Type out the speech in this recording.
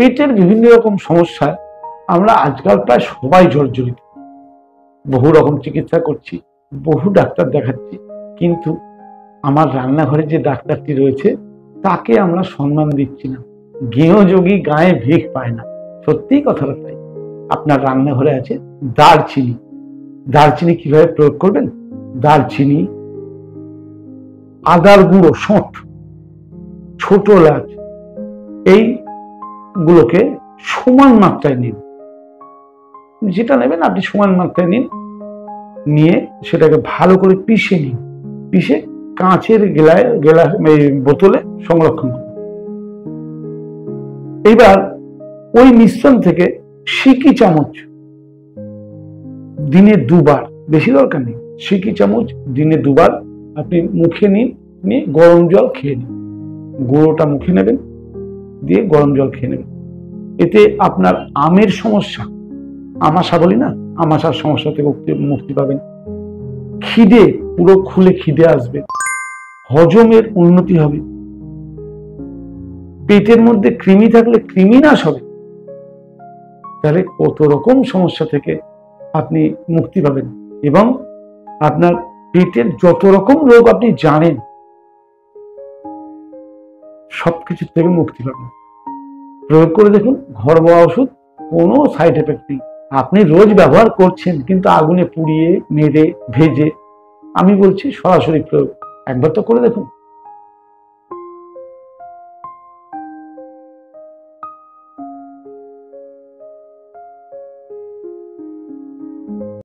পেটের বিভিন্ন রকম সমস্যায় আমরা আজকাল প্রায় সবাই জর্জরিত। বহু রকম চিকিৎসা করছি, বহু ডাক্তার দেখাচ্ছি, কিন্তু আমার রান্নাঘরে যে ডাক্তারটি রয়েছে তাকে আমরা সম্মান দিচ্ছি না। গৃহযোগী গায়ে ভিখ পায় না, সত্যি কথাটা তাই। আপনার রান্নাঘরে আছে দারচিনি। দারচিনি কিভাবে প্রয়োগ করবেন? দারচিনি, আদার গুঁড়ো, শোঁঠ, ছোট এলাচ, এইগুলোকে সমান মাত্রায় নিন। যেটা নেবেন আপনি সমান মাত্রায় নিন, নিয়ে সেটাকে ভালো করে পিষে নিন। পিষে কাঁচের বোতলে সংরক্ষণ করুন। এইবার ওই মিশ্রণ থেকে সিকি চামচ দিনে দুবার, বেশি দরকার নেই, সিকি চামচ দিনে দুবার আপনি মুখে নিন, নিয়ে গরম জল খেয়ে নিন। গুঁড়োটা মুখে নেবেন, দিয়ে গরম জল খেয়ে নেবেন। এতে আপনার আমের সমস্যা, আমাশা বলি না, আমাশার সমস্যা থেকে মুক্তি পাবেন। খিদে পুরো খুলে খিদে আসবে, হজমের উন্নতি হবে, পেটের মধ্যে কৃমি থাকলে কৃমি নাশ হবে। তাহলে কত রকম সমস্যা থেকে আপনি মুক্তি পাবেন এবং আপনার পেটের যত রকম রোগ আপনি জানেন সবকিছু থেকে মুক্তি পাবেন। প্রয়োগ করে দেখুন, ঘরোয়া ওষুধ, কোনো সাইড এফেক্ট নেই। আপনি রোজ ব্যবহার করছেন, কিন্তু আগুনে পুড়িয়ে, মেরে, ভেজে। আমি বলছি সরাসরি প্রয়োগ, একবার তো করে দেখুন।